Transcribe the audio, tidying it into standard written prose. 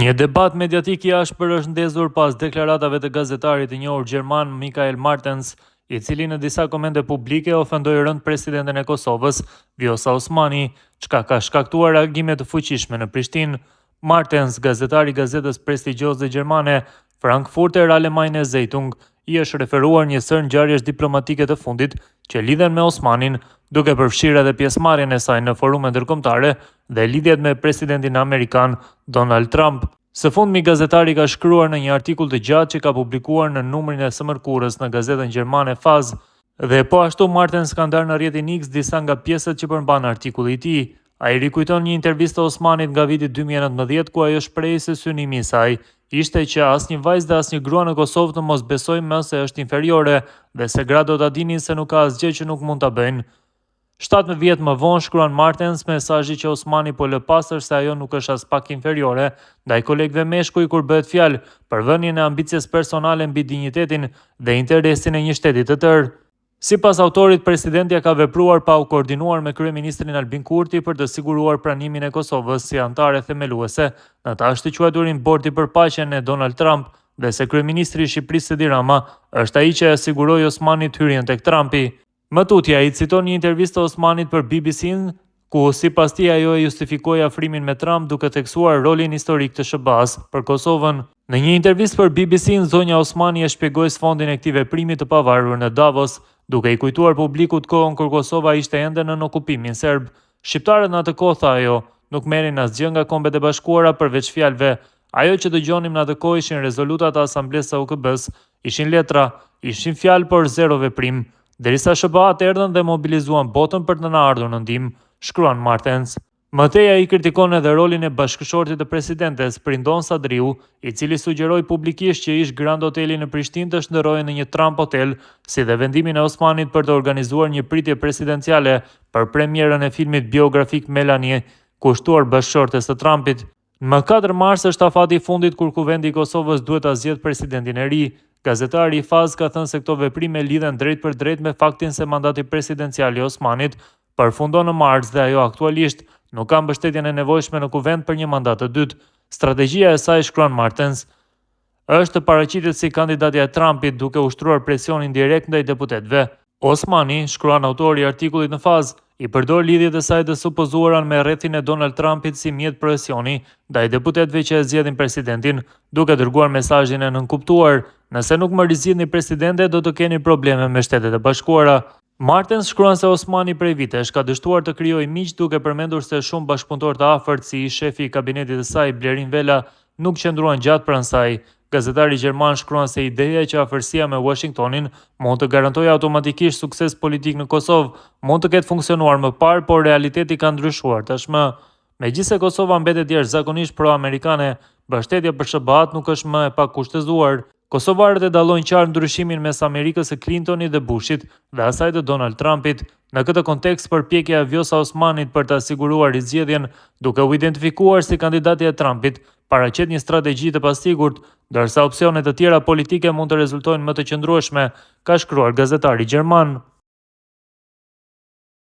Një debat mediatik i ashpër është ndezur pas deklaratave të gazetarit të njohur gjerman Michael Martens, i cili në disa komente publike ofendoi rënd presidentin e Kosovës, Vjosa Osmani, çka ka shkaktuar reagime të fuqishme në Prishtinë. Martens, gazetari i gazetës prestigjioze gjermane Frankfurter Allgemeine Zeitung, i është referuar një sër ngjarjesh diplomatike të fundit që lidhen me Osmanin, duke përfshirë edhe pjesëmarrjen e saj në forume ndërkombëtare dhe lidhjet me presidentin amerikan Donald Trump. Së fundmi, gazetari ka shkruar në një artikull të gjatë që ka publikuar në numrin e së mërkurës në gazetën gjermane Faz, dhe po ashtu Martens ka ndarë në rrjetin X disa nga pjesët që përmban artikulli i tij. Ai rikujton një intervistë të Osmanit nga viti 2019 ku ajo shpreh se synimi i saj ishte që asnjë vajzë dhe asnjë grua në Kosovë të mos besojë më se është inferiore dhe se gratë do ta dinin se nuk ka asgjë që nuk mund ta bëjnë. 17 vjet më vonë, shkruan Martens, mesazhi që Osmani po lë pastër se ajo nuk është as pak inferiore ndaj kolegëve meshkuj kur bëhet fjalë për vënien e ambicjes personale mbi dinjitetin dhe interesin e një shteti të tërë. Sipas autorit, presidentja ka vepruar pa u koordinuar me kryeministrin Albin Kurti për të siguruar pranimin e Kosovës si antare themeluese në të ashtuquajturin Bordi për Paqen e Donald Trump, dhe se kryeministri i Shqipërisë Edi Rama është ai që siguroi Osmanit hyrjen tek Trumpi. Më tutje, ai citon një intervistë të Osmanit për BBC-n, ku sipas tij ajo e justifikoi afrimin me Trump duke theksuar rolin historik të SBA-s për Kosovën. Në një intervistë për BBC-n, zonja Osmani e shpjegoi sfondin e këtij veprimi të pavarur në Davos, duke i kujtuar publikut kohën kur Kosova ishte ende nën okupimin serb. Shqiptarët në atë kohë, tha ajo, nuk merrin asgjë nga Kombet e Bashkuara përveç fjalëve. Ajo që dëgjonim në atë kohë ishin rezolutat e Asamblesë së OKB-s, ishin letra, ishin fjalë por zero veprim, derisa SBA-t erdhën dhe mobilizuan botën për të na ardhur në ndihmë, shkruan Martens. Mëtej ai kritikon edhe rolin e bashkëshortit të presidentes, Prindon Sadriu, i cili sugjeroi publikisht që ish Grand Hoteli në Prishtinë të shndërrohej në një Trump Hotel, si dhe vendimin e Osmanit për të organizuar një pritje presidenciale për premierën e filmit biografik Melanie, kushtuar bashkëshortes të Trumpit. Më 4 mars është afati i fundit kur Kuvendi i Kosovës duhet ta zgjedhë presidentin e ri. Gazetari i Faz ka thënë se këto veprime lidhen drejt për drejt me faktin se mandati presidencial i Osmanit përfundon në mars dhe ajo aktualisht nuk ka mbështetjen e nevojshme në kuvend për një mandat të dytë. Strategjia e saj, shkruan Martens, është të paraqitet si kandidatja e Trumpit duke ushtruar presionin direkt ndaj deputetëve. Osmani, shkruan autori i artikullit në Faz, i përdor lidhjet e saj të supozuara me rrethin e Donald Trumpit si mjet presioni ndaj deputetëve që e zgjedhin presidentin, duke dërguar mesazhin e nënkuptuar: nëse nuk më rizgjidhni presidente, do të keni probleme me Shtetet e Bashkuara. Martens shkruan se Osmani prej vitesh ka dështuar të krijojë miq, duke përmendur se shumë bashkëpunëtor të afërt si shefi i kabinetit të saj Blerin Vela nuk qëndruan gjatë pranë saj. Gazetari gjerman shkruan se ideja që afërsia me Washingtonin mund të garantojë automatikisht sukses politik në Kosovë mund të ketë funksionuar më parë, por realiteti ka ndryshuar tashmë. Megjithëse Kosova mbetet jashtëzakonisht pro-amerikane, mbështetja për SBA-t nuk është më e pakushtëzuar. Kosovarët e dallojnë qartë ndryshimin mes Amerikës së Clintonit dhe Bushit dhe asaj të Donald Trumpit. Në këtë kontekst, përpjekja e Vjosa Osmanit për të siguruar rizgjedhjen duke u identifikuar si kandidatja e Trumpit paraqet një strategji të pasigurt, ndërsa opsione të tjera politike mund të rezultojnë më të qëndrueshme, ka shkruar gazetari gjerman.